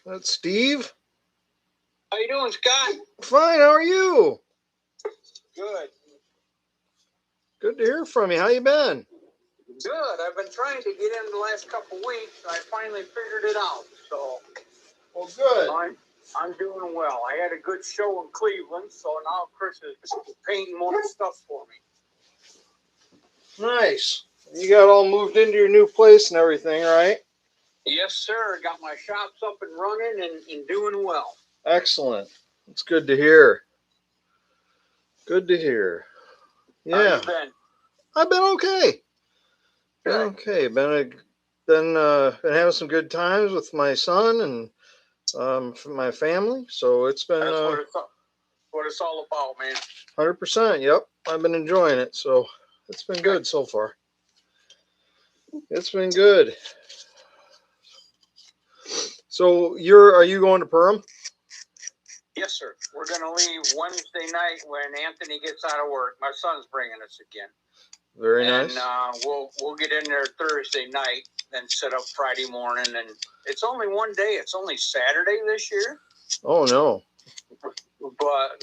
That's Steve. How you doing, Scott? Fine. How are you? Good. Good to hear from you. How you been? Good. I've been trying to get in the last couple weeks. I finally figured it out. So, well, good. I'm doing well. I had a good show in Cleveland, so now Chris is painting more stuff for me. Nice. You got all moved into your new place and everything, right? Yes, sir. Got my shops up and running and doing well. Excellent. It's good to hear. Good to hear. Yeah. How you been? I've been okay. Been okay. Been having some good times with my son and my family. So it's been. That's what it's all about, man. 100%. Yep. I've been enjoying it. So it's been good so far. It's been good. So are you going to Perham? Yes, sir. We're going to leave Wednesday night when Anthony gets out of work. My son's bringing us again. Very nice. And we'll get in there Thursday night, then set up Friday morning. And it's only one day. It's only Saturday this year. Oh no! But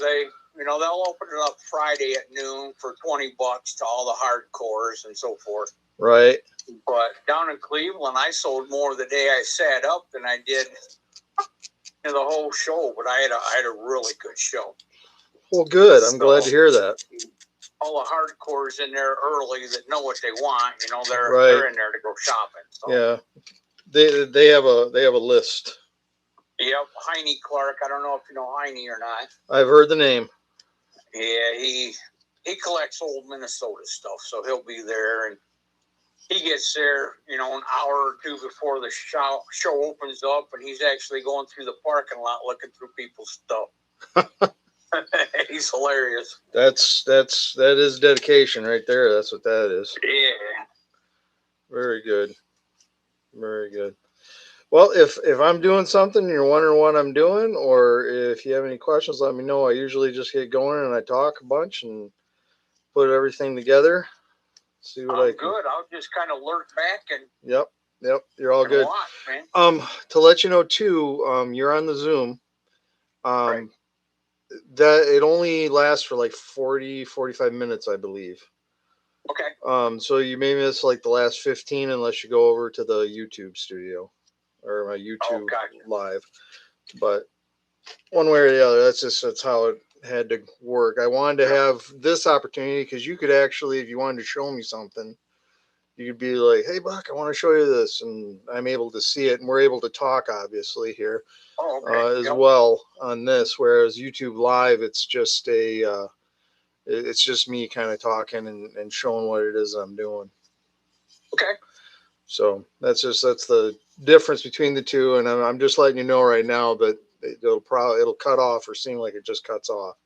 they'll open it up Friday at noon for $20 to all the hardcores and so forth. Right. But down in Cleveland, I sold more the day I sat up than I did in the whole show. But I had a really good show. Well, good. I'm glad to hear that. All the hardcores in there early that know what they want. They're in there to go shopping. So. Yeah, they have a list. Yep, Heine Clark. I don't know if you know Heine or not. I've heard the name. Yeah, he collects old Minnesota stuff, so he'll be there, and he gets there, an hour or two before the show opens up, and he's actually going through the parking lot looking through people's stuff. He's hilarious. That is dedication right there. That's what that is. Yeah. Very good. Very good. Well, if I'm doing something and you're wondering what I'm doing, or if you have any questions, let me know. I usually just get going and I talk a bunch and put everything together. See what I can. Good. I'll just kind of lurk back and. Yep. You're all good. Watch, man. To let you know too, you're on the Zoom. Right. That it only lasts for like 45 minutes, I believe. Okay. So you may miss like the last 15 unless you go over to the YouTube studio or my YouTube live. But one way or the other, that's how it had to work. I wanted to have this opportunity because you could actually, if you wanted to show me something, you could be like, "Hey, Buck, I want to show you this," and I'm able to see it, and we're able to talk, obviously here as well on this. Whereas YouTube Live, it's just it's just me kind of talking and showing what it is I'm doing. Okay. So that's the difference between the two, and I'm just letting you know right now that it'll cut off or seem like it just cuts off,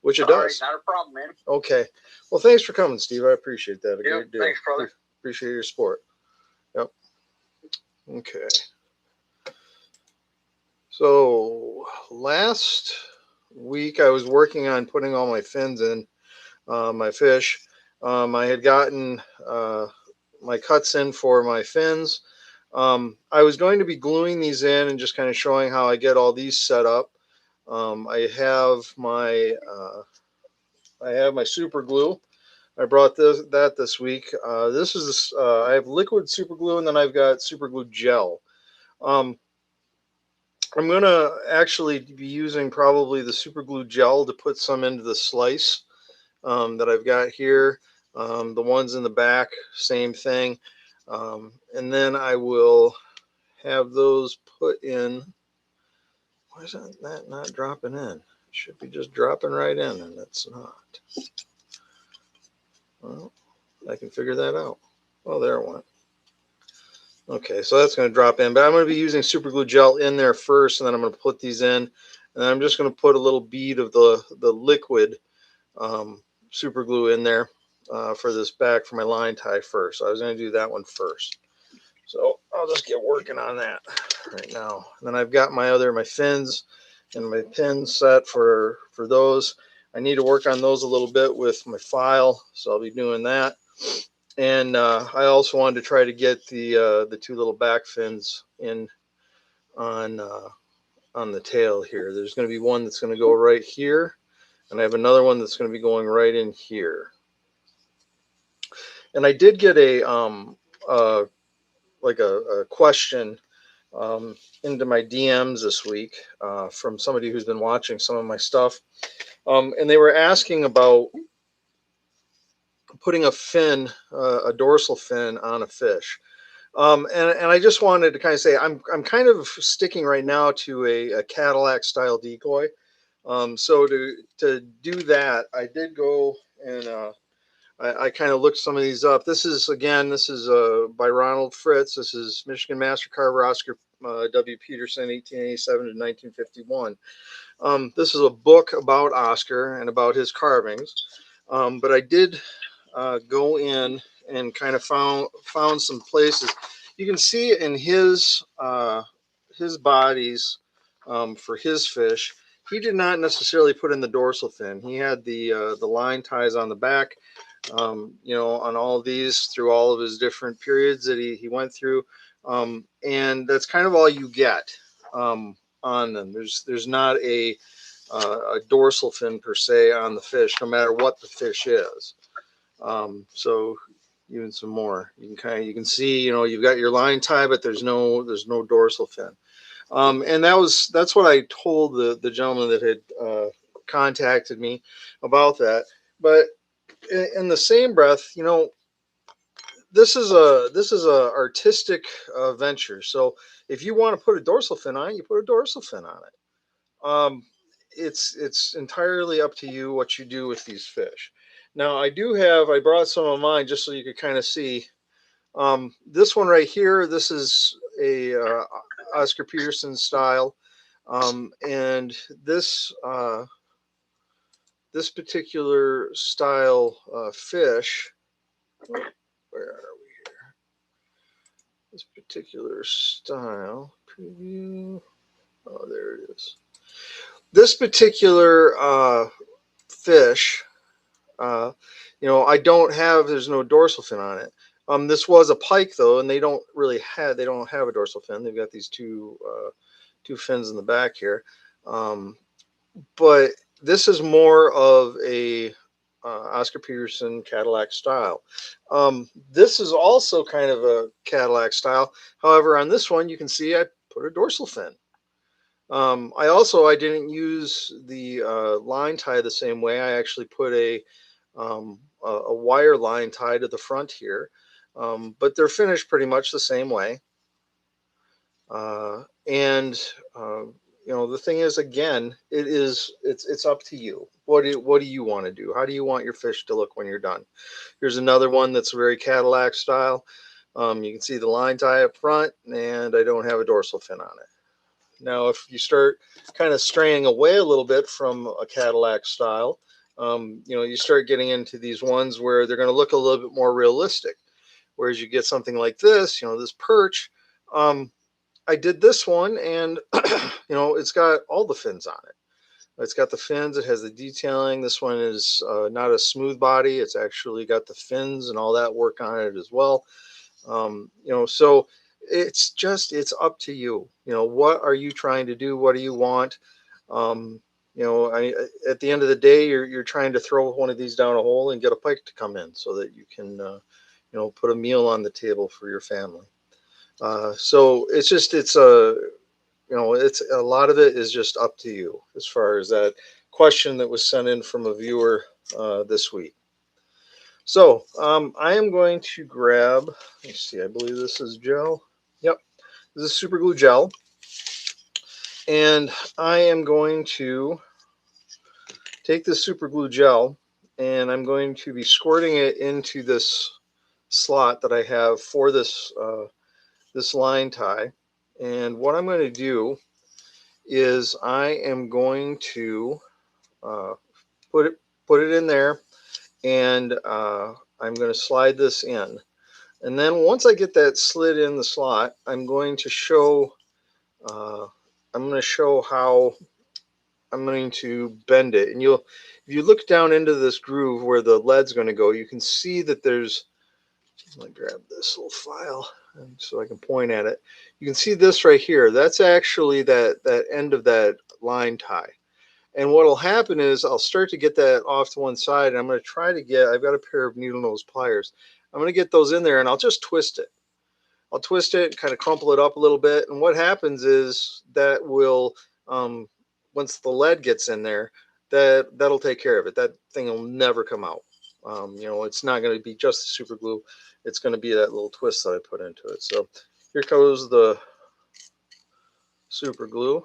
which it does. Right, not a problem, man. Okay. Well, thanks for coming, Steve. I appreciate that. Great deal. Thanks, brother. Appreciate your support. Yep. Okay. So last week I was working on putting all my fins in my fish. I had gotten my cuts in for my fins. I was going to be gluing these in and just kind of showing how I get all these set up. I have my super glue. I brought this week. This is I have liquid super glue, and then I've got super glue gel. I'm gonna actually be using probably the super glue gel to put some into the slice that I've got here. The ones in the back, same thing. And then I will have those put in. Why is that not dropping in? It should be just dropping right in, and it's not. Well, I can figure that out. Oh, there it went. Okay, so that's going to drop in, but I'm going to be using super glue gel in there first, and then I'm going to put these in, and then I'm just going to put a little bead of the liquid super glue in there for this back for my line tie first. So I was going to do that one first. So I'll just get working on that right now. And then I've got my fins and my pins set for those. I need to work on those a little bit with my file, so I'll be doing that. And I also wanted to try to get the two little back fins in on on the tail here. There's going to be one that's going to go right here, and I have another one that's going to be going right in here. And I did get like a question into my DMs this week from somebody who's been watching some of my stuff, and they were asking about putting a fin, a dorsal fin, on a fish. And I just wanted to kind of say I'm kind of sticking right now to a Cadillac style decoy. So to do that, I did go and I kind of looked some of these up. This is by Ronald Fritz. This is Michigan Master Carver Oscar W. Peterson, 1887 to 1951. This is a book about Oscar and about his carvings. But I did go in and kind of found some places. You can see in his bodies for his fish, he did not necessarily put in the dorsal fin. He had the line ties on the back, on all of these through all of his different periods that he went through, and that's kind of all you get on them. There's not a dorsal fin per se on the fish, no matter what the fish is. So even some more, you can see, you've got your line tie, but there's no dorsal fin. And that's what I told the gentleman that had contacted me about that. But in the same breath, this is a artistic venture. So if you want to put a dorsal fin on it, you put a dorsal fin on it. It's entirely up to you what you do with these fish. Now I brought some of mine just so you could kind of see. This one right here, this is a Oscar Peterson style, and this particular style fish. Where are we here? This particular style preview. Oh, there it is. This particular fish, there's no dorsal fin on it. This was a pike though, and they don't have a dorsal fin. They've got these two fins in the back here. But this is more of a Oscar Peterson Cadillac style. This is also kind of a Cadillac style. However, on this one, you can see I put a dorsal fin. I didn't use the line tie the same way. I actually put a wire line tie to the front here, but they're finished pretty much the same way. The thing is, again, it's up to you. What do you want to do? How do you want your fish to look when you're done? Here's another one that's very Cadillac style. You can see the line tie up front, and I don't have a dorsal fin on it. Now, if you start kind of straying away a little bit from a Cadillac style, you start getting into these ones where they're going to look a little bit more realistic. Whereas you get something like this, this perch. I did this one, and it's got all the fins on it. It's got the fins. It has the detailing. This one is not a smooth body. It's actually got the fins and all that work on it as well. So it's up to you. What are you trying to do? What do you want? At the end of the day, you're trying to throw one of these down a hole and get a pike to come in so that you can, put a meal on the table for your family. So it's a lot of it is just up to you as far as that question that was sent in from a viewer this week. So I am going to grab, let's see, I believe this is gel. Yep, this is super glue gel. And I am going to take this super glue gel and I'm going to be squirting it into this slot that I have for this line tie. And what I'm going to do is I am going to put it in there, and I'm going to slide this in. And then once I get that slid in the slot, I'm going to show how I'm going to bend it. And if you look down into this groove where the lead's going to go, you can see that there's, let me grab this little file. and so I can point at it. You can see this right here. That's actually that end of that line tie. And what will happen is I'll start to get that off to one side, and I'm going to try to get, I've got a pair of needle nose pliers. I'm going to get those in there, and I'll just twist it. I'll twist it and kind of crumple it up a little bit. And what happens is that will, once the lead gets in there, that'll take care of it. That thing will never come out. You know, it's not going to be just the super glue. It's going to be that little twist that I put into it. So here goes the super glue.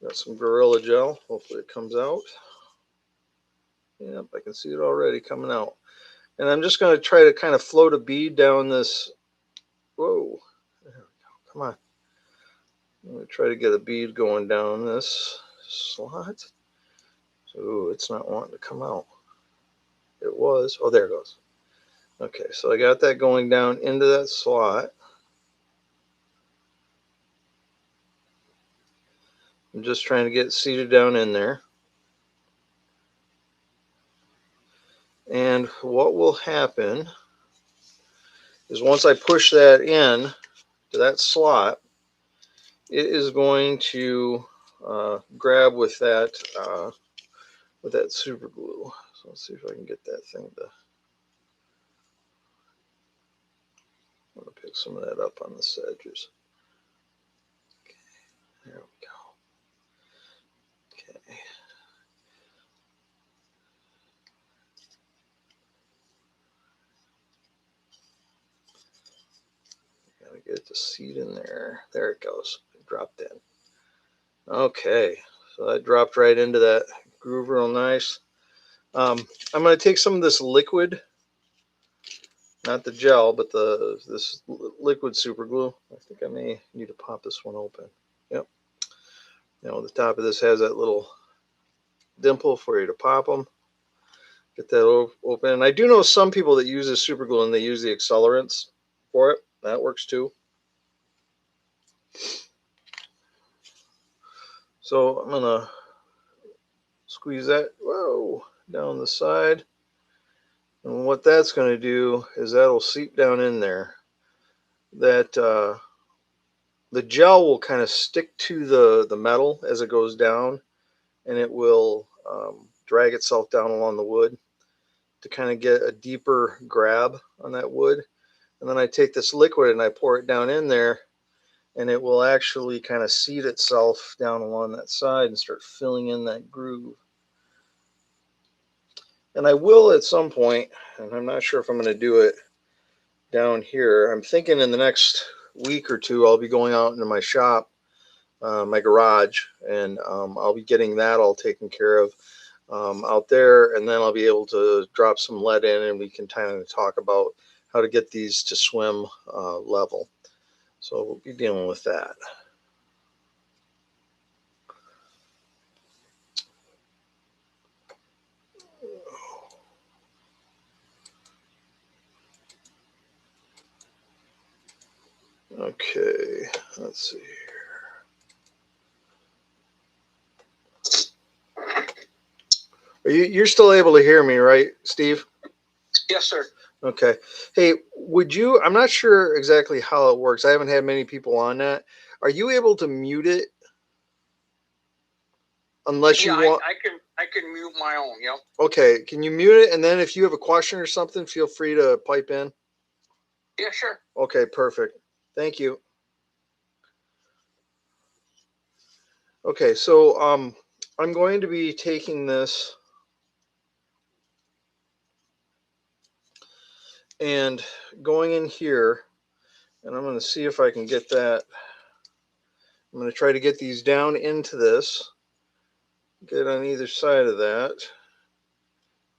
Got some Gorilla Gel. Hopefully it comes out. Yep, I can see it already coming out. And I'm just going to try to kind of float a bead down this. Whoa. There we go. Come on. I'm going to try to get a bead going down this slot. Ooh, it's not wanting to come out. It was. Oh, there it goes. Okay, so I got that going down into that slot. I'm just trying to get it seated down in there. And what will happen is once I push that in to that slot, it is going to grab with that super glue. So let's see if I can get that thing to. I'm going to pick some of that up on the edges. Okay, there we go. Okay. Gotta get it to seat in there. There it goes. It dropped in. Okay, so that dropped right into that groove real nice. I'm going to take some of this liquid, not the gel, but this liquid super glue. I think I may need to pop this one open. Yep. You know, the top of this has that little dimple for you to pop them. Get that open. And I do know some people that use this super glue and they use the accelerants for it. That works too. So I'm going to squeeze that, whoa, down the side. And what that's going to do is that'll seep down in there. That the gel will kind of stick to the metal as it goes down, and it will drag itself down along the wood to kind of get a deeper grab on that wood. And then I take this liquid and I pour it down in there, and it will actually kind of seat itself down along that side and start filling in that groove. And I will at some point, and I'm not sure if I'm going to do it down here. I'm thinking in the next week or two, I'll be going out into my shop, my garage, and I'll be getting that all taken care of out there. And then I'll be able to drop some lead in, and we can kind of talk about how to get these to swim level. So we'll be dealing with that. Okay, let's see here. You're still able to hear me, right, Steve? Yes, sir. Okay. Hey, would you, I'm not sure exactly how it works. I haven't had many people on that. Are you able to mute it? Unless you want. I can mute my own, yep. Okay, can you mute it? And then if you have a question or something, feel free to pipe in. Yeah, sure. Okay, perfect. Thank you. Okay, so I'm going to be taking this and going in here, and I'm going to see if I can get that. I'm going to try to get these down into this, get on either side of that,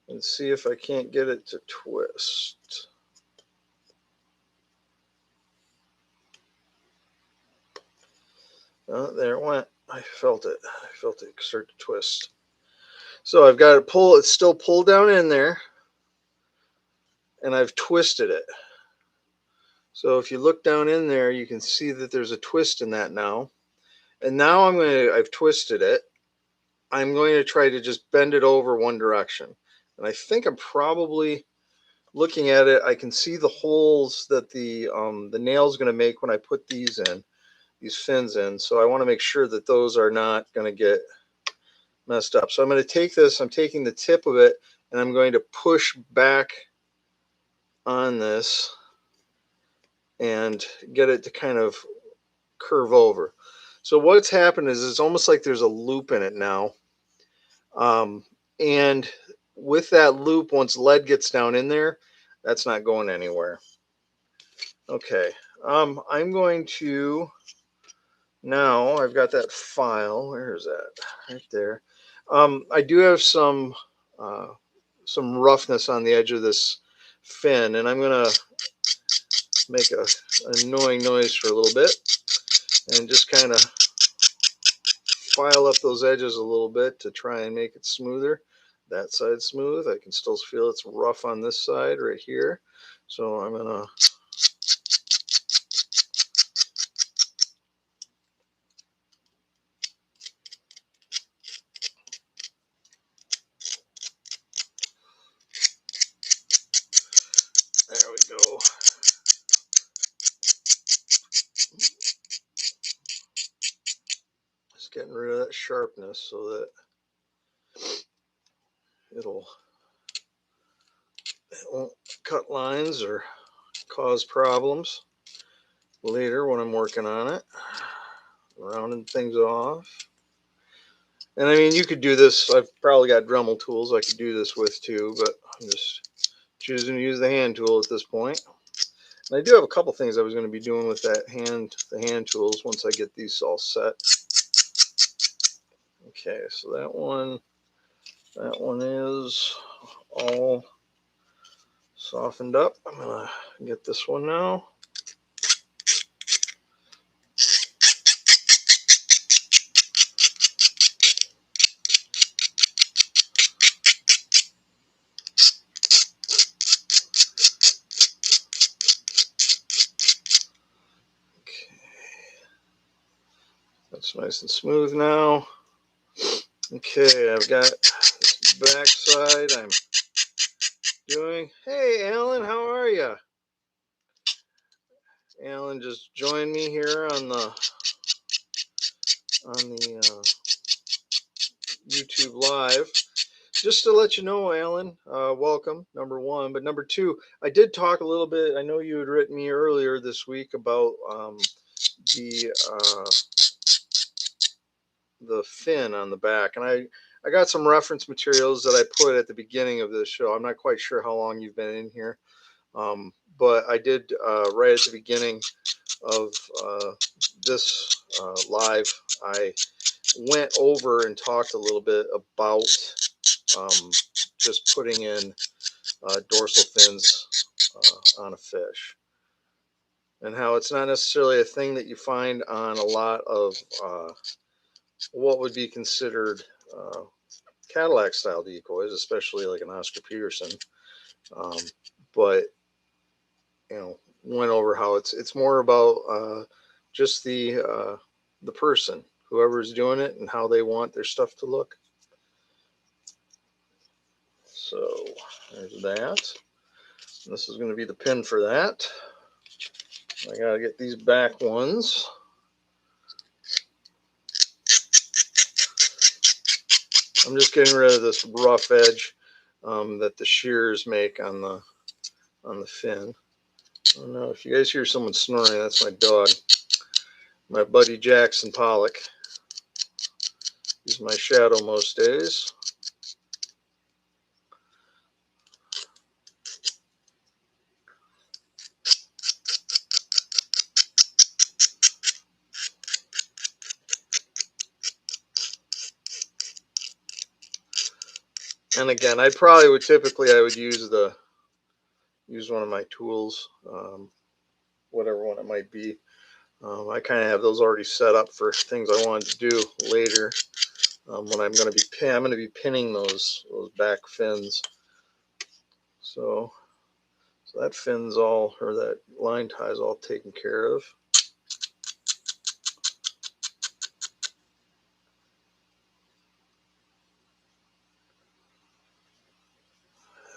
and see if I can't get it to twist. Oh, there it went. I felt it. I felt it start to twist. So I've got it pull. It's still pulled down in there, and I've twisted it. So if you look down in there, you can see that there's a twist in that now. And now I've twisted it. I'm going to try to just bend it over one direction. And I think I'm probably looking at it, I can see the holes that the nail is going to make when I put these fins in. So I want to make sure that those are not going to get messed up. So I'm going to take this, I'm taking the tip of it, and I'm going to push back on this and get it to kind of curve over. So what's happened is it's almost like there's a loop in it now. And with that loop, once lead gets down in there, that's not going anywhere. Okay, I'm going to, now I've got that file. Where is that? Right there. I do have some roughness on the edge of this fin, and I'm gonna make a annoying noise for a little bit and just kind of file up those edges a little bit to try and make it smoother. That side smooth. I can still feel it's rough on this side right here. So I'm gonna there we go. Just getting rid of that sharpness so that it won't cut lines or cause problems later when I'm working on it. Rounding things off. And I mean, you could do this. I've probably got Dremel tools I could do this with too, but I'm just choosing to use the hand tool at this point. And I do have a couple things I was going to be doing with the hand tools once I get these all set. Okay, so that one is all softened up. I'm gonna get this one now. Okay, that's nice and smooth now. Okay, I've got this back side I'm doing. Hey, Alan, how are you? Alan just joined me here on the YouTube live. Just to let you know, Alan, welcome, number one. But number two, I did talk a little bit. I know you had written me earlier this week about the fin on the back, and I got some reference materials that I put at the beginning of this show. I'm not quite sure how long you've been in here, but I did right at the beginning of this live. I went over and talked a little bit about just putting in dorsal fins on a fish, and how it's not necessarily a thing that you find on a lot of what would be considered Cadillac style decoys, especially like an Oscar Peterson. But you know, went over how it's more about just the person, whoever's doing it, and how they want their stuff to look. So there's that. This is going to be the pin for that. I gotta get these back ones. I'm just getting rid of this rough edge that the shears make on the fin. I don't know if you guys hear someone snoring. That's my dog, my buddy Jackson Pollock. He's my shadow most days. And again, I would use one of my tools, whatever one it might be. I kind of have those already set up for things I wanted to do later. When I'm going to be pinning those back fins. So that fin's all, or that line tie is all taken care of.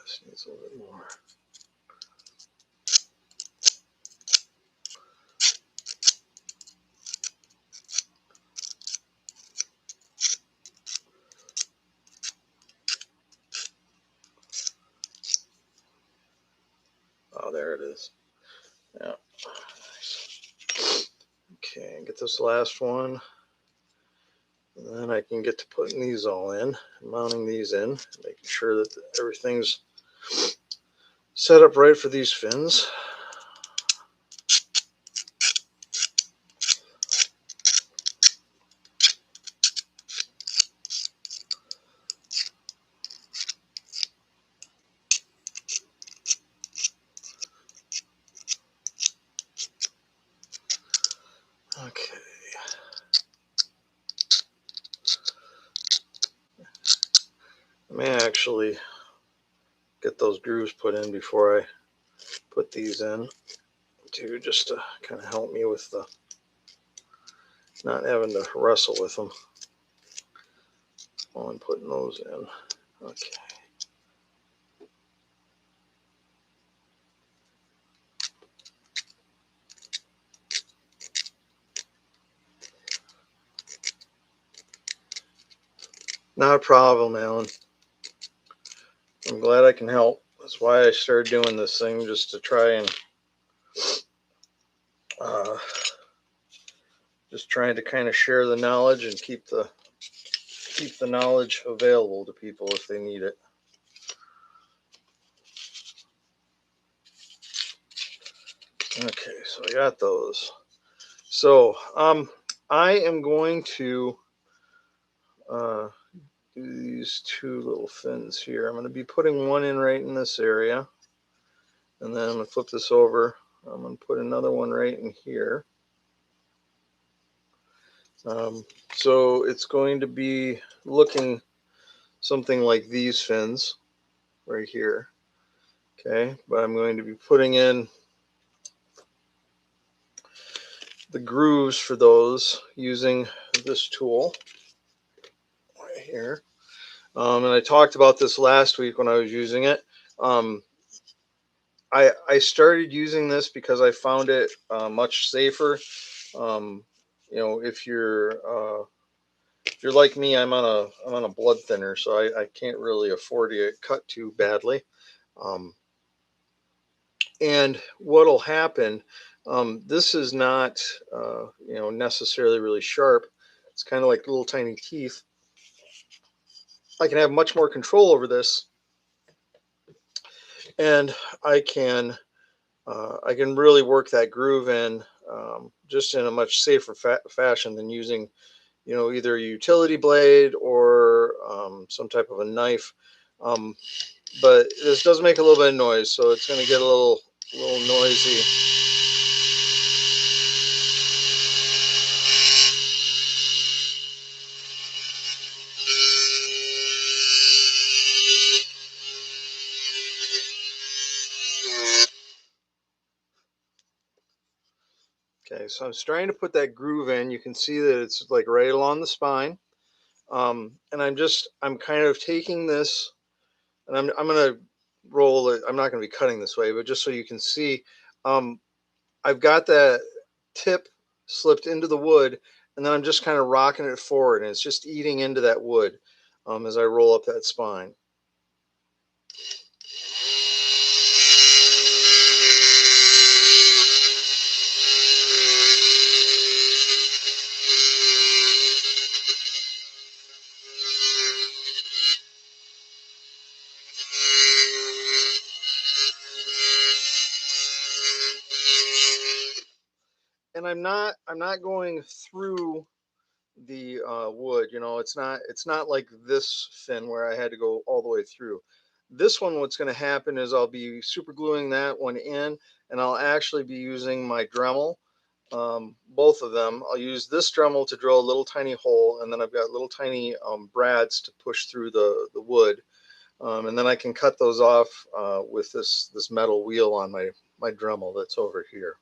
This needs a little bit more. get this last one, and then I can get to putting these all in, mounting these in, making sure that everything's set up right for these fins. Okay. I may actually get those grooves put in before I put these in too, just to kind of help me with the not having to wrestle with them while I'm putting those in. Okay. Not a problem, Alan. I'm glad I can help. That's why I started doing this thing, just to try and just trying to kind of share the knowledge and keep the knowledge available to people if they need it. Okay, so I got those. So I am going to do these two little fins here. I'm going to be putting one in right in this area, and then I'm going to flip this over. I'm going to put another one right in here. So it's going to be looking something like these fins right here. Okay, but I'm going to be putting in the grooves for those using this tool right here. And I talked about this last week when I was using it. I started using this because I found it much safer. You know, if you're like me, I'm on a blood thinner, so I can't really afford to get cut too badly. And what'll happen? This is not you know, necessarily really sharp. It's kind of like little tiny teeth. I can have much more control over this, and I can really work that groove in just in a much safer fashion than using, you know, either a utility blade or some type of a knife. But this does make a little bit of noise, so it's going to get a little noisy. Okay, so I'm starting to put that groove in. You can see that it's like right along the spine. And I'm kind of taking this, and I'm going to roll it. I'm not going to be cutting this way, but just so you can see, um, I've got that tip slipped into the wood, and then I'm just kind of rocking it forward, and it's just eating into that wood as I roll up that spine. And I'm not going through the wood. You know, it's not like this fin where I had to go all the way through. This one, what's going to happen is I'll be super gluing that one in, and I'll actually be using my Dremel, both of them. I'll use this Dremel to drill a little tiny hole, and then I've got little tiny brads to push through the wood, and then I can cut those off with this metal wheel on my Dremel that's over here.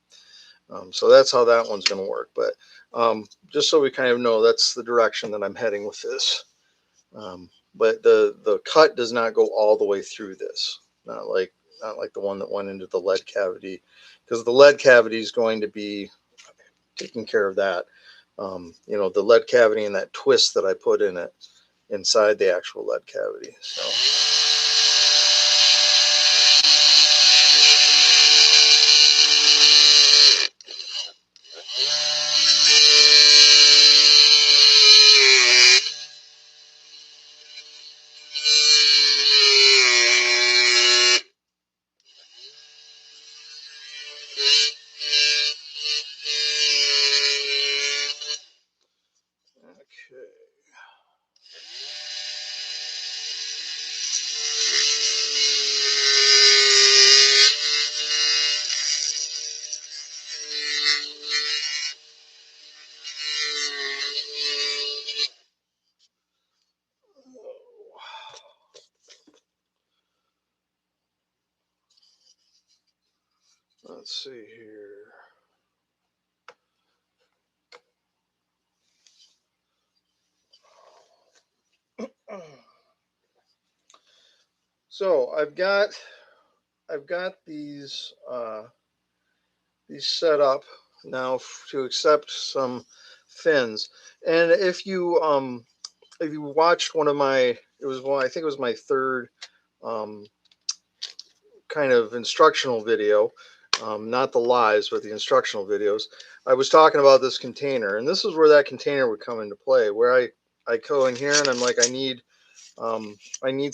So that's how that one's going to work. But just so we kind of know, that's the direction that I'm heading with this. But the cut does not go all the way through this, not like the one that went into the lead cavity, because the lead cavity is going to be taking care of that. You know, the lead cavity and that twist that I put in it inside the actual lead cavity. So. let's see here. So I've got these set up now to accept some fins. And if you watched one of my, I think it was my third kind of instructional video, not the lives, but the instructional videos. I was talking about this container, and this is where that container would come into play, where I go in here and I'm like, I need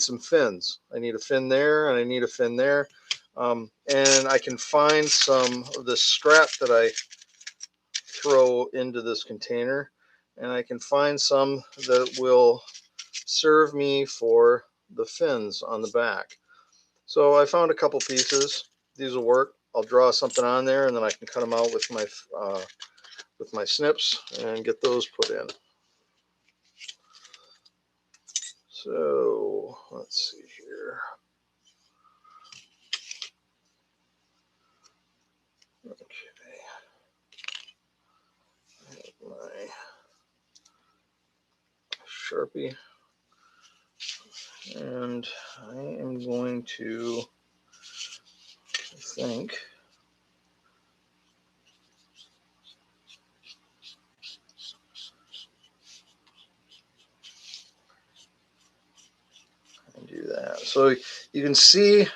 some fins. I need a fin there, and I need a fin there. And I can find some of the scrap that I throw into this container, and I can find some that will serve me for the fins on the back. So I found a couple pieces. These will work. I'll draw something on there, and then I can cut them out with my snips and get those put in. So let's see here. Okay. My Sharpie, and I am going to, I think, do that. So you can see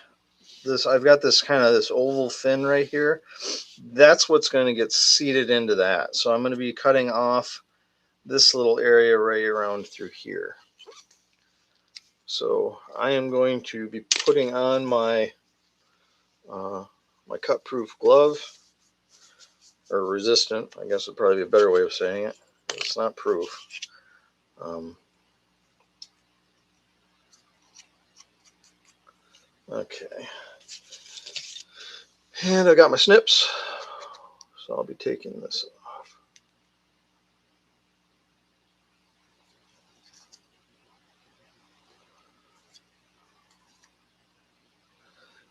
this. I've got this kind of this oval fin right here. That's what's going to get seated into that. So I'm going to be cutting off this little area right around through here. So I am going to be putting on my my cut-proof glove, or resistant, I guess would probably be a better way of saying it. It's not proof. Okay. And I got my snips, so I'll be taking this off.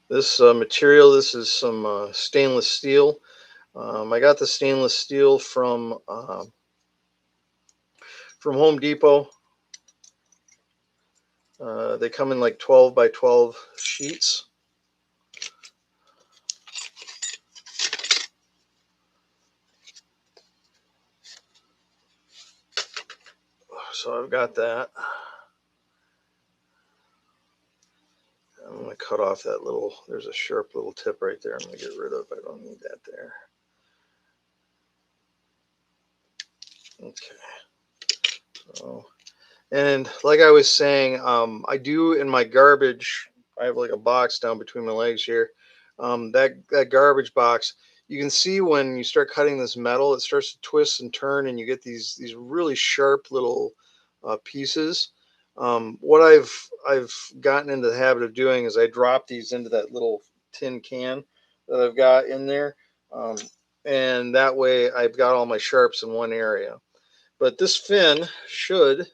This material, this is some stainless steel. I got the stainless steel from Home Depot. They come in like 12 by 12 sheets. So I've got that. I'm going to cut off that little, there's a sharp little tip right there. I'm going to get rid of. I don't need that there. Okay. So, and like I was saying, I do in my garbage, I have like a box down between my legs here. That garbage box, you can see when you start cutting this metal, it starts to twist and turn, and you get these really sharp little pieces. What I've gotten into the habit of doing is I drop these into that little tin can that I've got in there, and that way I've got all my sharps in one area. But this fin should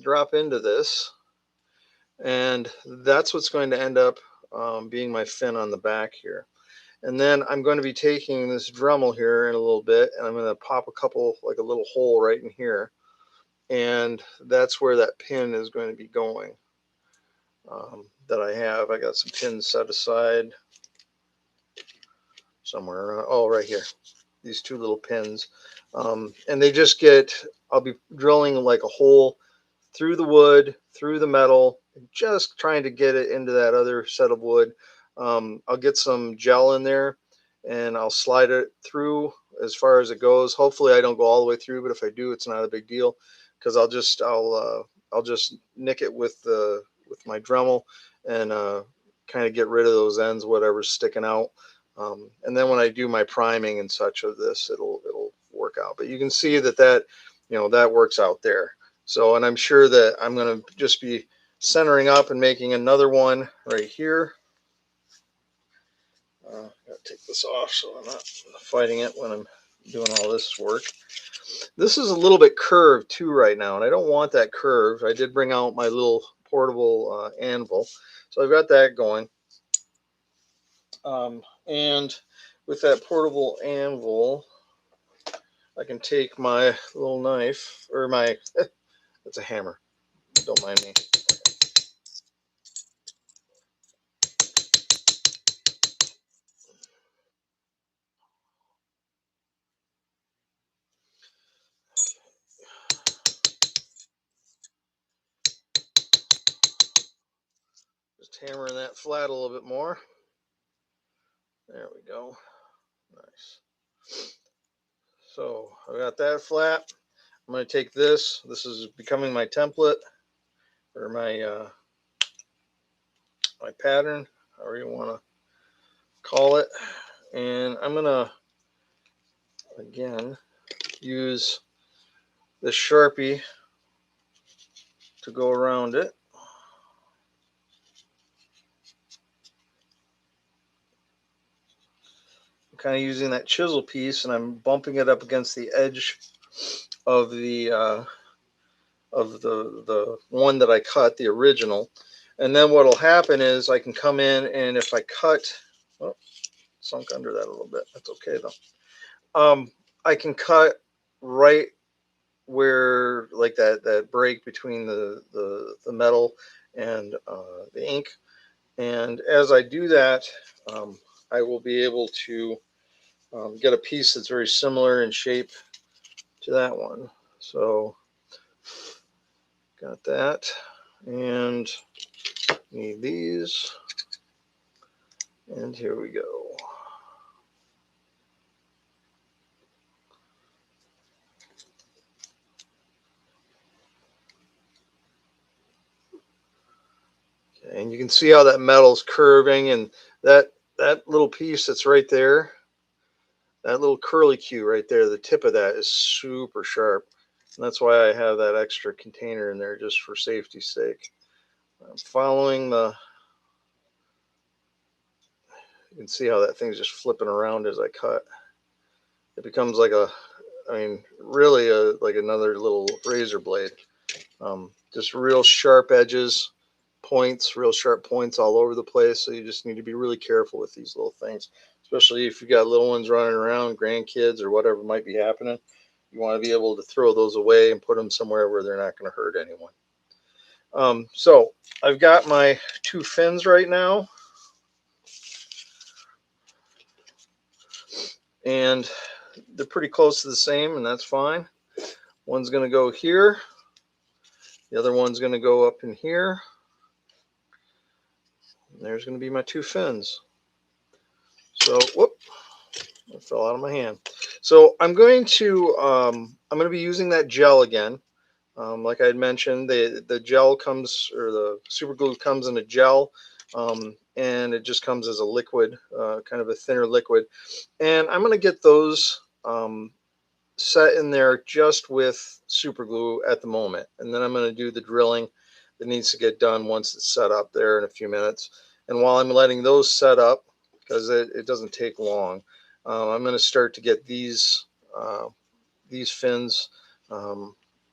drop into this, and that's what's going to end up being my fin on the back here. And then I'm going to be taking this Dremel here in a little bit, and I'm going to pop a couple, like a little hole right in here, and that's where that pin is going to be going. That I got some pins set aside somewhere. Oh, right here. These two little pins, and they just I'll be drilling like a hole through the wood, through the metal, just trying to get it into that other set of wood. I'll get some gel in there, and I'll slide it through as far as it goes. Hopefully I don't go all the way through, but if I do, it's not a big deal, because I'll just nick it with my Dremel and kind of get rid of those ends, whatever's sticking out. And then when I do my priming and such of this, it'll work out. But you can see that that works out there. So, and I'm sure that I'm going to just be centering up and making another one right here. Gotta take this off so I'm not fighting it when I'm doing all this work. This is a little bit curved too right now, and I don't want that curved. I did bring out my little portable anvil, so I've got that going. And with that portable anvil, I can take my little knife, or my, it's a hammer, don't mind me. Just hammering that flat a little bit more. There we go. Nice. So I got that flat. I'm going to take this. This is becoming my template, or my my pattern, however you want to call it. And I'm going to, again, use this Sharpie to go around it. I'm kind of using that chisel piece, and I'm bumping it up against the edge of the one that I cut, the original. And then what'll happen is I can come in, and if I cut, oh, sunk under that a little bit. That's okay though. I can cut right where, like that break between the metal and the ink. And as I do that, I will be able to get a piece that's very similar in shape to that one. So got that, and need these, and here we go. Okay, and you can see how that metal's curving, and that little piece that's right there, that little curly cue right there, the tip of that is super sharp. And that's why I have that extra container in there, just for safety's sake. I'm following you can see how that thing's just flipping around as I cut. It becomes like really like another little razor blade. Just real sharp edges, points, real sharp points all over the place. So you just need to be really careful with these little things, especially if you got little ones running around, grandkids or whatever might be happening. You want to be able to throw those away and put them somewhere where they're not going to hurt anyone. So I've got my two fins right now, and they're pretty close to the same, and that's fine. One's going to go here. The other one's going to go up in here. And there's going to be my two fins. So, whoop, it fell out of my hand. So I'm going to be using that gel again. Like I had mentioned, the gel comes, or the super glue comes in a gel, and it just comes as a liquid, kind of a thinner liquid. And I'm going to get those set in there just with super glue at the moment, and then I'm going to do the drilling that needs to get done once it's set up there in a few minutes. And while I'm letting those set up, because it doesn't take long, I'm going to start to get these fins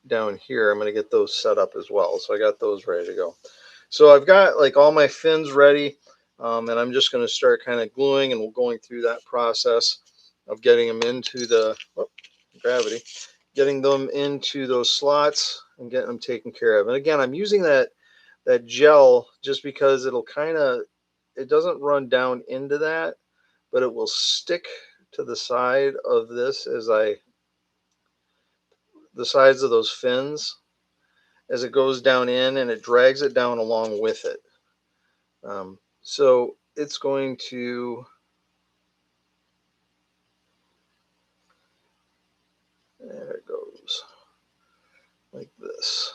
down here. I'm going to get those set up as well, so I got those ready to go. So I've got like all my fins ready, and I'm just going to start kind of gluing, and we're going through that process of getting them into the gravity, getting them into those slots and getting them taken care of. And again, I'm using that gel just because it'll it doesn't run down into that, but it will stick to the side of this the sides of those fins as it goes down in, and it drags it down along with it. So it's going to, there it goes, like this.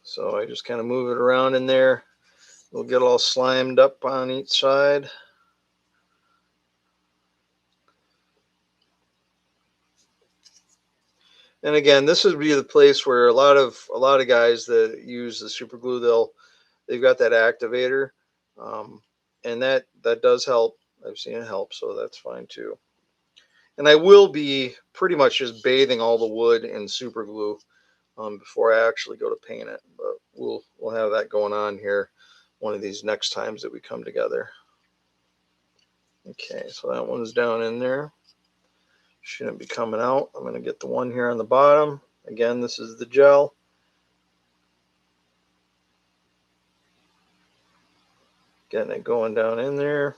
So I just kind of move it around in there. It'll get all slimed up on each side. And again, this would be the place where a lot of guys that use the super glue, they've got that activator, and that does help. I've seen it help, so that's fine too. And I will be pretty much just bathing all the wood in super glue before I actually go to paint it. But we'll have that going on here one of these next times that we come together. Okay, so that one's down in there. Shouldn't be coming out. I'm going to get the one here on the bottom. Again, this is the gel. Getting it going down in there.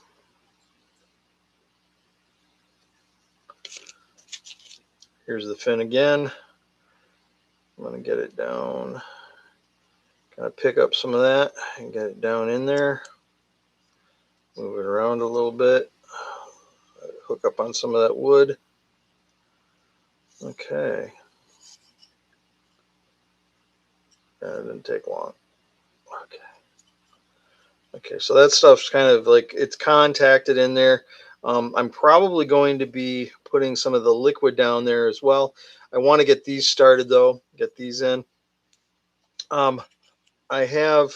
Here's the fin again. I'm going to get it down. Kind of pick up some of that and get it down in there. Move it around a little bit. Hook up on some of that wood. Okay. That didn't take long. Okay. Okay, so that stuff's kind of like it's contacted in there. I'm probably going to be putting some of the liquid down there as well. I want to get these started though, get these in. I have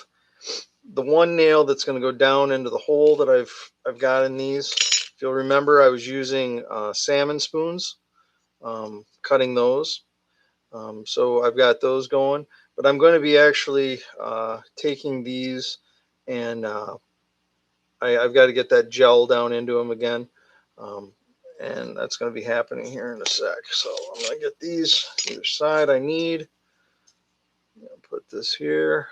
the one nail that's going to go down into the hole that I've got in these. If you'll remember, I was using salmon spoons, cutting those. So I've got those going, but I'm going to be actually taking these and I've got to get that gel down into them again. And that's going to be happening here in a sec. So I'm going to get these either side I need. Put this here.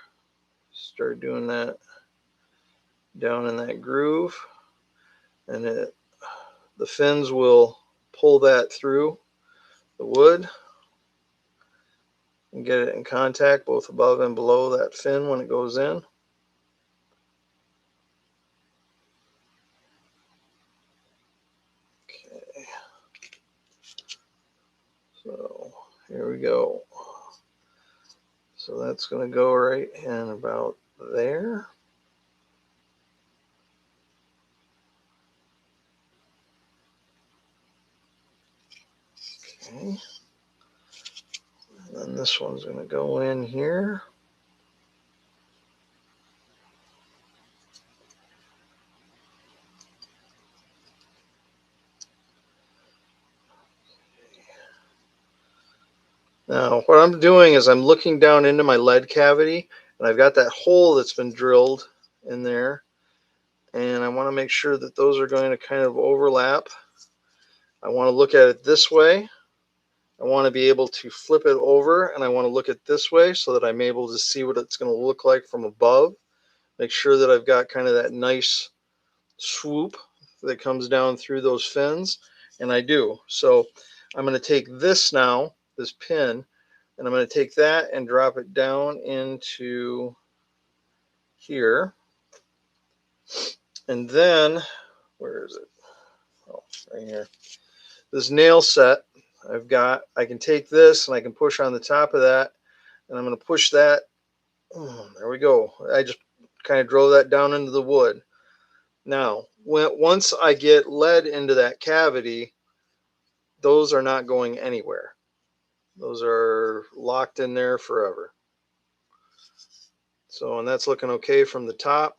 Start doing that down in that groove. And the fins will pull that through the wood and get it in contact both above and below that fin when it goes in. Okay. So here we go. So that's going to go right in about there. Okay. And then this one's going to go in here. Now, what I'm doing is I'm looking down into my lead cavity, and I've got that hole that's been drilled in there, and I want to make sure that those are going to kind of overlap. I want to look at it this way. I want to be able to flip it over, and I want to look at this way so that I'm able to see what it's going to look like from above. Make sure that I've got kind of that nice swoop that comes down through those fins, and I do. So I'm going to take this now, this pin, and I'm going to take that and drop it down into here. And then, where is it? Oh, right here. This nail set I can take this and I can push on the top of that, and I'm going to push that. There we go. I just kind of drove that down into the wood. Now, once I get lead into that cavity, those are not going anywhere. Those are locked in there forever. So, and that's looking okay from the top.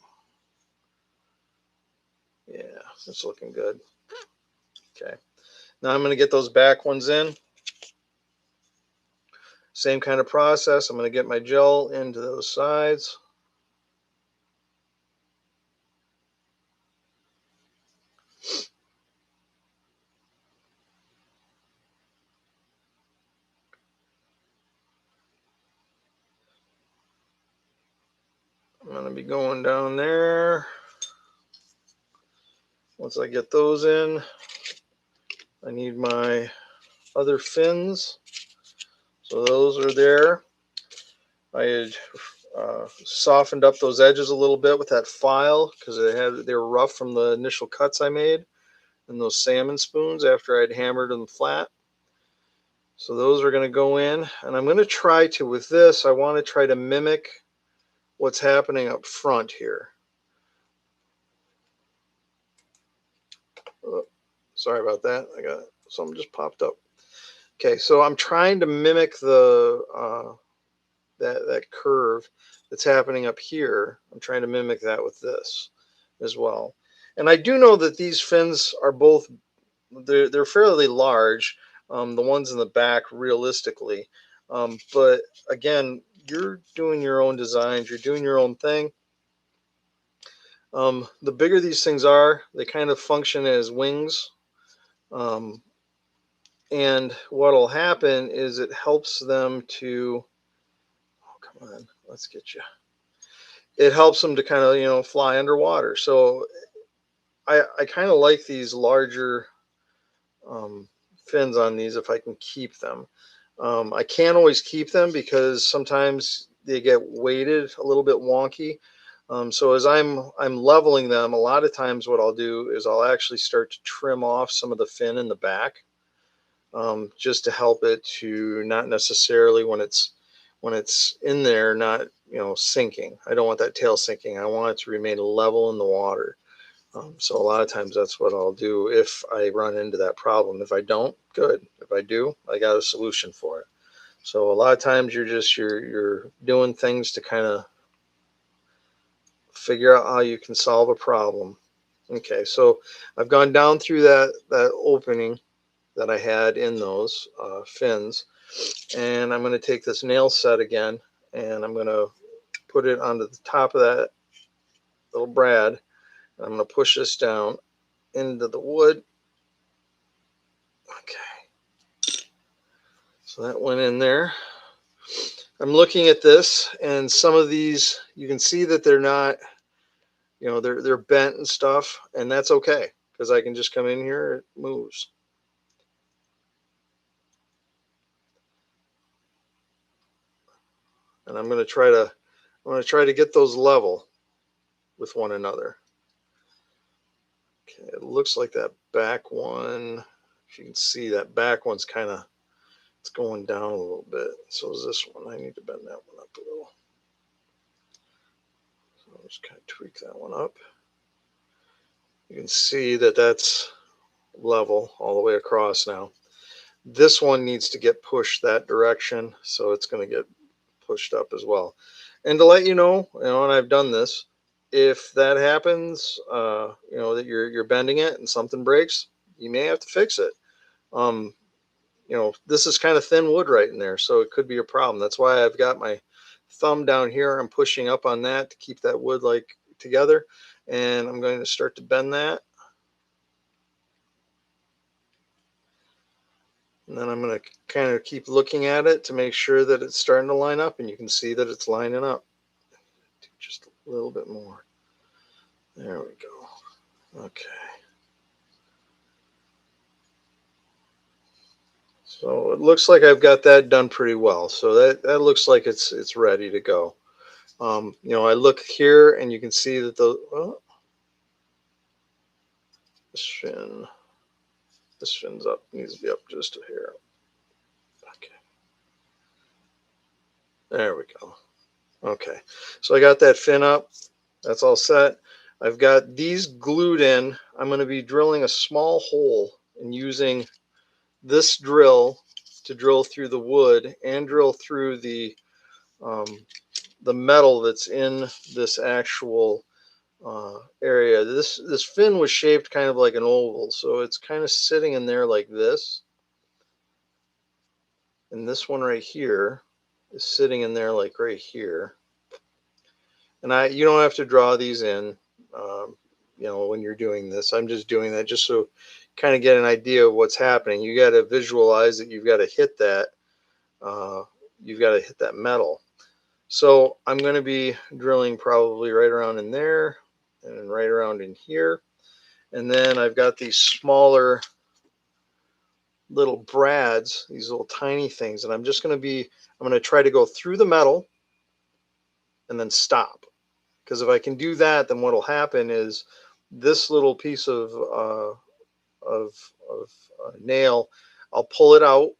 Yeah, it's looking good. Okay. Now I'm going to get those back ones in. Same kind of process. I'm going to get my gel into those sides. I'm going to be going down there. Once I get those in, I need my other fins. So those are there. I had softened up those edges a little bit with that file because they were rough from the initial cuts I made and those salmon spoons after I'd hammered them flat. So those are going to go in, and I'm going to try to, with this, I want to try to mimic what's happening up front here. Oh, sorry about that. I got something just popped up. Okay, so I'm trying to mimic the that curve that's happening up here. I'm trying to mimic that with this as well. And I do know that these fins are both they're fairly large. The ones in the back, realistically, but again, you're doing your own designs. You're doing your own thing. The bigger these things are, they kind of function as wings. Um, and what'll happen is it helps them to, oh, come on, let's get you. It helps them to kind of, fly underwater. So I kind of like these larger um, fins on these if I can keep them. I can't always keep them because sometimes they get weighted a little bit wonky. So as I'm leveling them, a lot of times what I'll do is I'll actually start to trim off some of the fin in the back, just to help it to not necessarily when it's in there not sinking. I don't want that tail sinking. I want it to remain level in the water. So a lot of times that's what I'll do if I run into that problem. If I don't, good. If I do, I got a solution for it. So a lot of times you're doing things to kind of figure out how you can solve a problem. Okay, so I've gone down through that opening that I had in those fins, and I'm going to take this nail set again, and I'm going to put it onto the top of that little brad, and I'm going to push this down into the wood. Okay, so that went in there. I'm looking at this, and some of these you can see that they're not, they're bent and stuff, and that's okay because I can just come in here, it moves. And I'm going to try to get those level with one another. Okay, it looks like that back one, if you can see, that back one's kind of, it's going down a little bit. So is this one. I need to bend that one up a little. So I'll just kind of tweak that one up. You can see that that's level all the way across now. This one needs to get pushed that direction, so it's going to get pushed up as well. And to let you know, and I've done this, if that happens, that you're bending it and something breaks, you may have to fix it. This is kind of thin wood right in there, so it could be a problem. That's why I've got my thumb down here. I'm pushing up on that to keep that wood like together, and I'm going to start to bend that. And then I'm going to kind of keep looking at it to make sure that it's starting to line up, and you can see that it's lining up. Just a little bit more. There we go. Okay. So it looks like I've got that done pretty well. So that looks like it's ready to go. I look here and you can see that this fin's up, needs to be up just a hair. Okay. There we go. Okay. So I got that fin up. That's all set. I've got these glued in. I'm going to be drilling a small hole and using this drill to drill through the wood and drill through the metal that's in this actual area. This fin was shaped kind of like an oval, so it's kind of sitting in there like this. And this one right here is sitting in there like right here. And you don't have to draw these in, when you're doing this. I'm just doing that just so kind of get an idea of what's happening. You got to visualize that you've got to hit that. You've got to hit that metal. So I'm going to be drilling probably right around in there and right around in here. And then I've got these smaller little brads, these little tiny things. And I'm going to try to go through the metal and then stop. Because if I can do that, then what'll happen is this little piece of nail, I'll pull it out,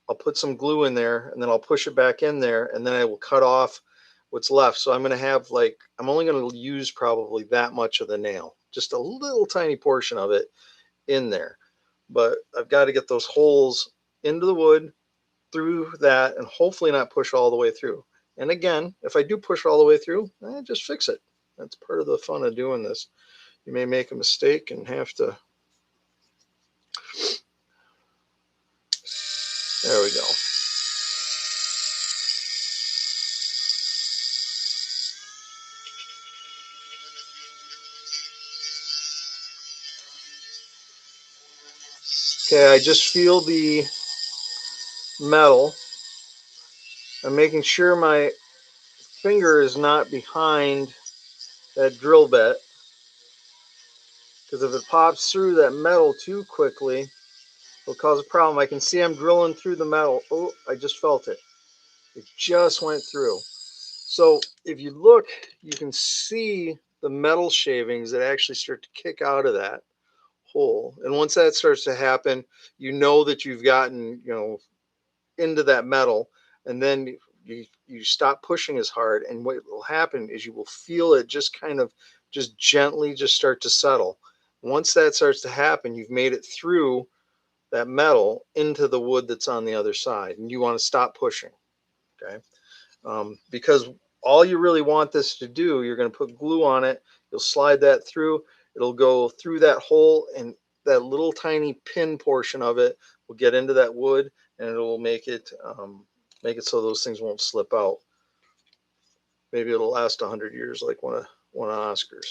I'll put some glue in there, and then I'll push it back in there, and then I will cut off what's left. So I'm going to have I'm only going to use probably that much of the nail, just a little tiny portion of it in there. But I've got to get those holes into the wood through that and hopefully not push all the way through. And again, if I do push all the way through, just fix it. That's part of the fun of doing this. You may make a mistake and have to. There we go. Okay, I just feel the metal. I'm making sure my finger is not behind that drill bit, because if it pops through that metal too quickly, it'll cause a problem. I can see I'm drilling through the metal. Oh, I just felt it. It just went through. So if you look, you can see the metal shavings that actually start to kick out of that hole. And once that starts to happen, you know that you've gotten, into that metal, and then you stop pushing as hard, and what will happen is you will feel it just kind of just gently just start to settle. Once that starts to happen, you've made it through that metal into the wood that's on the other side, and you want to stop pushing. Okay, because all you really want this to do, you're going to put glue on it, you'll slide that through, it'll go through that hole, and that little tiny pin portion of it will get into that wood, and it will make it so those things won't slip out. Maybe it'll last 100 years like one of Oscar's.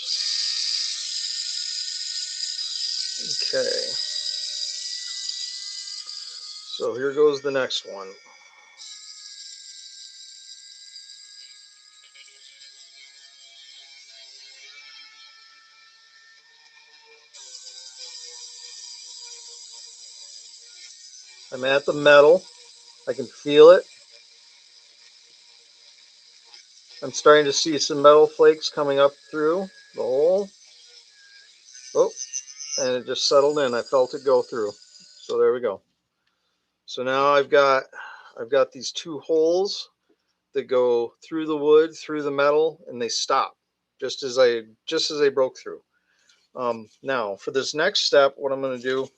Okay, so here goes the next one. I'm at the metal. I can feel it. I'm starting to see some metal flakes coming up through the hole. Oh, and it just settled in. I felt it go through. So there we go. So now I've got these two holes that go through the wood, through the metal, and they stop just as they broke through. Now for this next step, what I'm going to do,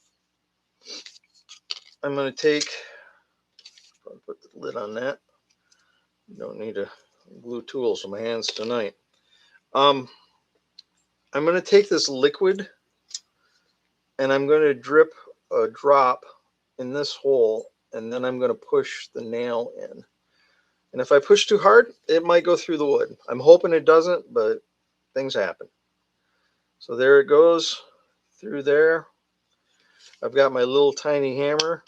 I'm going to put the lid on that. Don't need to glue tools with my hands tonight. I'm going to take this liquid, and I'm going to drip a drop in this hole, and then I'm going to push the nail in. And if I push too hard, it might go through the wood. I'm hoping it doesn't, but things happen. So there it goes through there. I've got my little tiny hammer.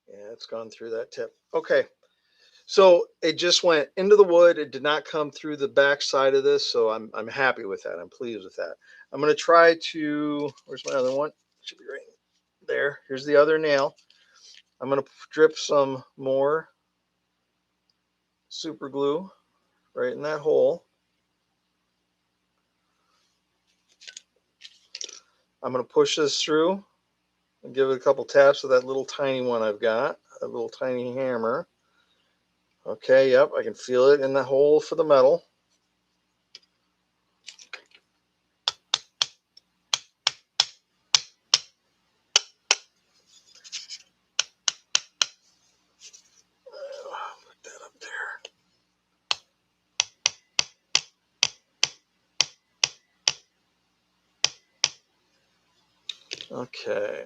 Yeah, it's gone through that tip. Okay, so it just went into the wood. It did not come through the back side of this, so I'm happy with that. I'm pleased with that. I'm going to try to, where's my other one? Should be right there. Here's the other nail. I'm going to drip some more super glue right in that hole. I'm going to push this through and give it a couple taps with that little tiny one I've got, a little tiny hammer. Okay, yep, I can feel it in the hole for the metal. Put that up there. Okay.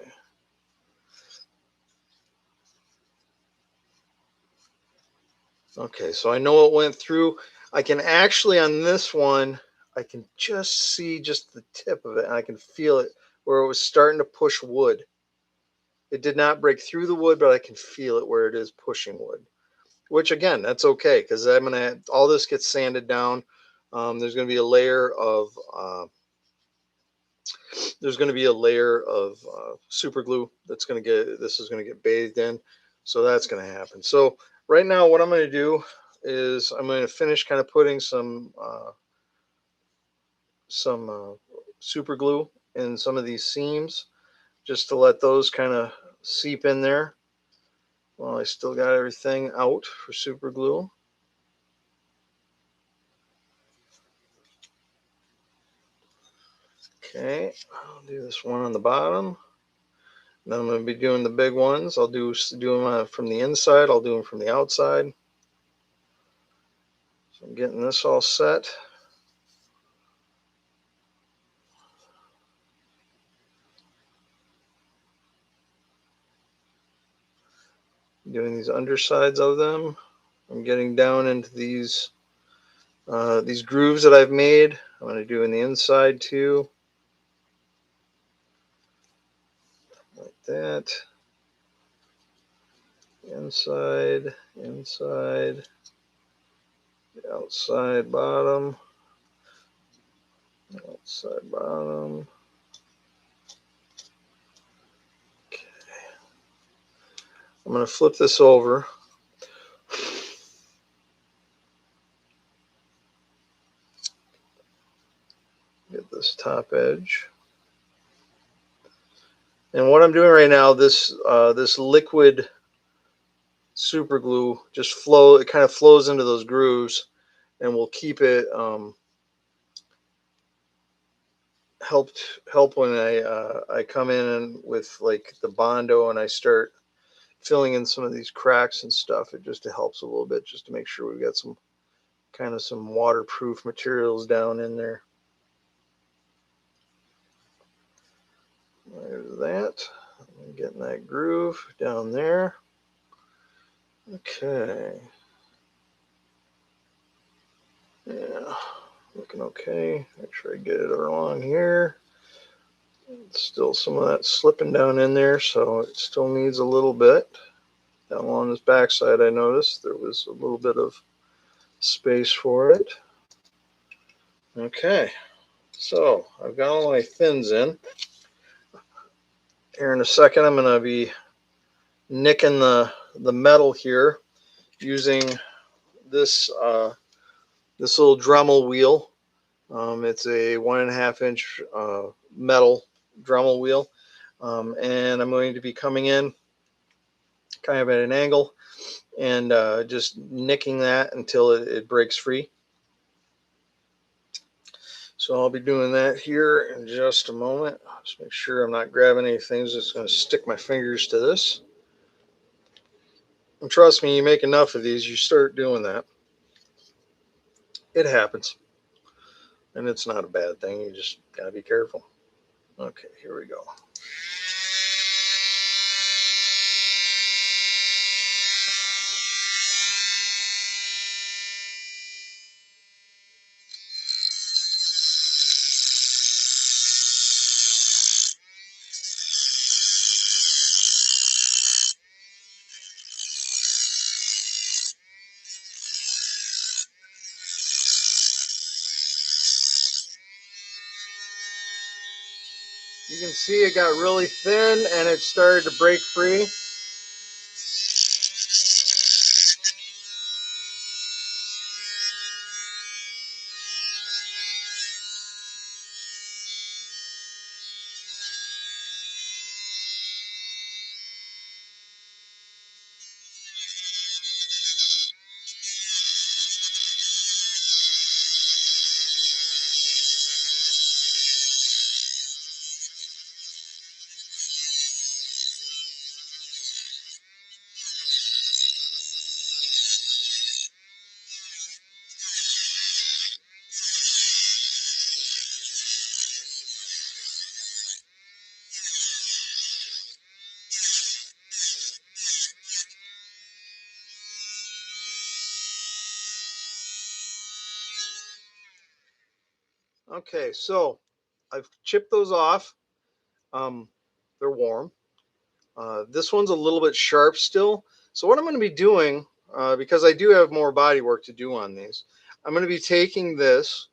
Okay, so I know it went through. I can actually, on this one, I can just see just the tip of it, and I can feel it where it was starting to push wood. It did not break through the wood, but I can feel it where it is pushing wood. Which again, that's okay, because I'm gonna, all this gets sanded down. There's gonna be a layer of super glue that's gonna get, this is gonna get bathed in, so that's gonna happen. So right now, what I'm gonna do is I'm gonna finish kind of putting some super glue in some of these seams, just to let those kind of seep in there. Well, I still got everything out for super glue. Okay, I'll do this one on the bottom. Then I'm going to be doing the big ones. I'll do them from the inside. I'll do them from the outside. So I'm getting this all set. doing these undersides of them. I'm getting down into these grooves that I've made. I'm going to do in the inside too, like that. Inside, inside, outside, bottom, outside, bottom. Okay. I'm going to flip this over. Get this top edge. And what I'm doing right now, this liquid super glue just it kind of flows into those grooves, and will keep it help when I come in and with like the Bondo and I start filling in some of these cracks and stuff. It just helps a little bit just to make sure we've got some waterproof materials down in there. There's that. I'm getting that groove down there. Okay. Yeah, looking okay. Make sure I get it along here. Still some of that slipping down in there, so it still needs a little bit. Down along this backside, I noticed there was a little bit of space for it. Okay, so I've got all my fins in. Here in a second, I'm going to be nicking the metal here using this this little Dremel wheel. It's a 1.5 inch metal Dremel wheel, and I'm going to be coming in kind of at an angle and just nicking that until it breaks free. So I'll be doing that here in just a moment. Just make sure I'm not grabbing any things that's going to stick my fingers to this. And trust me, you make enough of these, you start doing that. It happens. And it's not a bad thing. You just got to be careful. Okay, here we go. You can see it got really thin and it started to break free. Okay, so I've chipped those off. They're warm. This one's a little bit sharp still. So what I'm going to be doing, because I do have more body work to do on these, I'm going to be taking this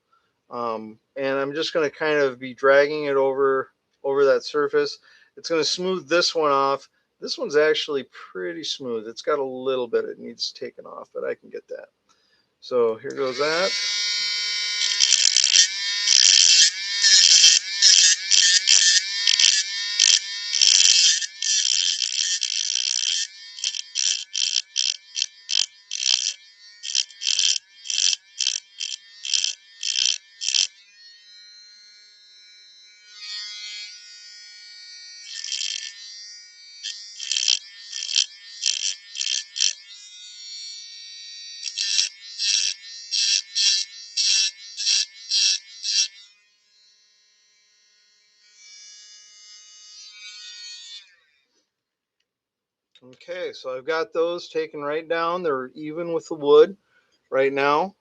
and I'm just going to kind of be dragging it over that surface. It's going to smooth this one off. This one's actually pretty smooth. It's got a little bit it needs taken off, but I can get that. So here goes that. Okay, so I've got those taken right down. They're even with the wood right now.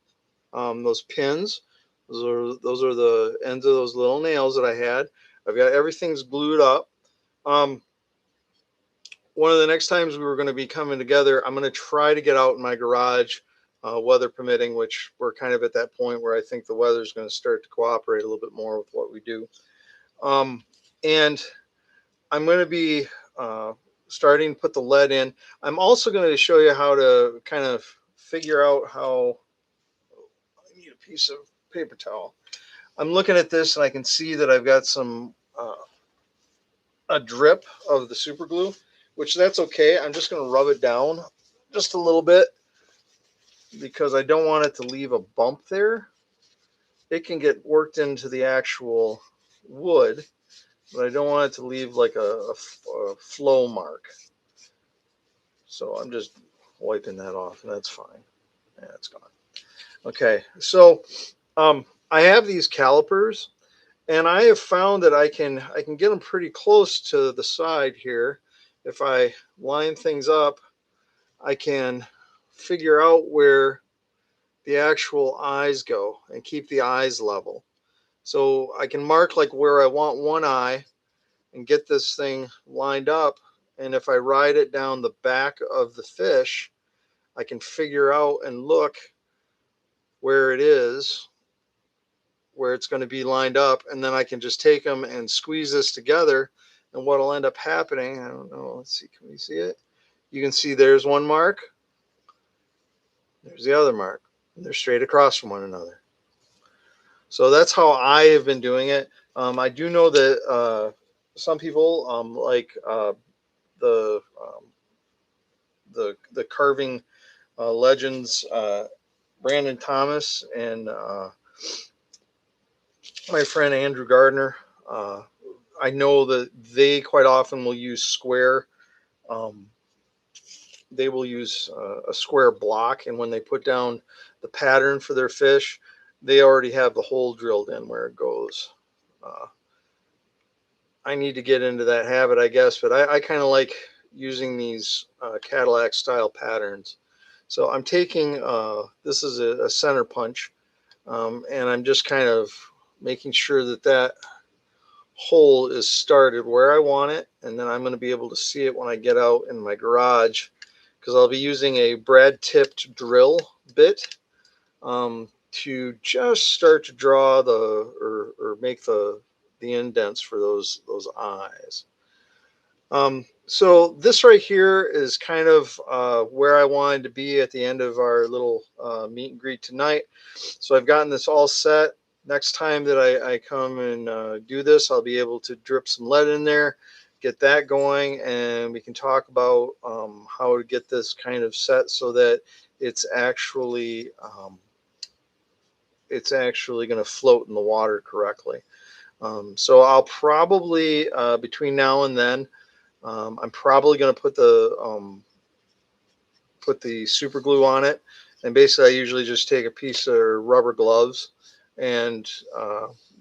Those pins, those are the ends of those little nails that I had. I've got everything's glued up. Um, One of the next times we were going to be coming together, I'm going to try to get out in my garage, weather permitting, which we're kind of at that point where I think the weather is going to start to cooperate a little bit more with what we do. And I'm going to be starting to put the lead in. I'm also going to show you how to kind of figure out how. I need a piece of paper towel. I'm looking at this and I can see that I've got some a drip of the super glue, which that's okay. I'm just going to rub it down just a little bit because I don't want it to leave a bump there. It can get worked into the actual wood, but I don't want it to leave like a flow mark. So I'm just wiping that off, and that's fine. Yeah, it's gone. Okay, so I have these calipers, and I have found that I can get them pretty close to the side here. If I line things up, I can figure out where the actual eyes go and keep the eyes level. So I can mark like where I want one eye and get this thing lined up. And if I ride it down the back of the fish, I can figure out and look where it is, where it's going to be lined up. And then I can just take them and squeeze this together. And what'll end up happening, I don't know, let's see, can we see it? You can see there's one mark, there's the other mark, and they're straight across from one another. So that's how I have been doing it. I do know that some people like the the carving legends, Brandon Thomas and my friend Andrew Gardner. Uh, I know that they quite often will use square. Um, they will use a square block, and when they put down the pattern for their fish, they already have the hole drilled in where it goes. Uh, I need to get into that habit, I guess, but I kind of like using these Cadillac style patterns. So I'm taking, this is a center punch, and I'm just kind of making sure that that hole is started where I want it, and then I'm going to be able to see it when I get out in my garage because I'll be using a brad tipped drill bit to just start to draw or make the indents for those eyes. So this right here is kind of where I wanted to be at the end of our little meet and greet tonight. So I've gotten this all set. Next time that I come and do this, I'll be able to drip some lead in there, get that going, and we can talk about how to get this kind of set so that it's actually going to float in the water correctly. So I'll probably between now and then, I'm probably going to put the super glue on it, and basically I usually just take a piece of rubber gloves, and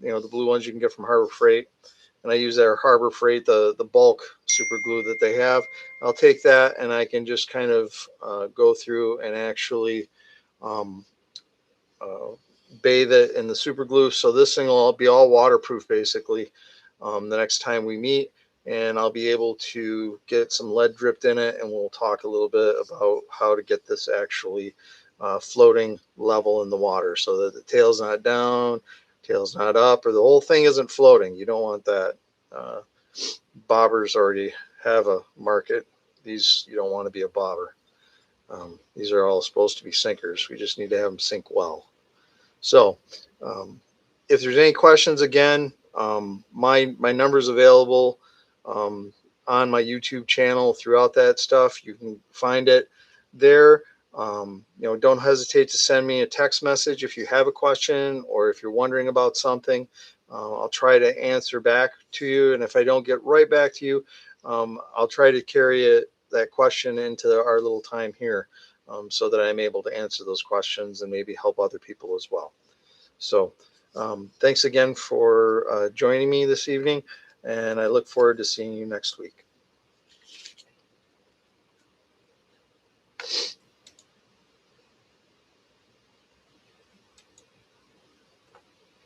the blue ones you can get from Harbor Freight, and I use their Harbor Freight the bulk super glue that they have. I'll take that and I can just kind of go through and actually um, uh, bathe it in the super glue. So this thing will be all waterproof basically the next time we meet, and I'll be able to get some lead dripped in it, and we'll talk a little bit about how to get this actually floating level in the water so that the tail's not down, tail's not up, or the whole thing isn't floating. You don't want that. Uh, Bobbers already have a market. These, you don't want to be a bobber. These are all supposed to be sinkers. We just need to have them sink well. So, if there's any questions, again, my number's available um, on my YouTube channel. Throughout that stuff, you can find it there. Don't hesitate to send me a text message if you have a question or if you're wondering about something. I'll try to answer back to you, and if I don't get right back to you, I'll try to carry that question into our little time here. So that I'm able to answer those questions and maybe help other people as well. So thanks again for joining me this evening, and I look forward to seeing you next week.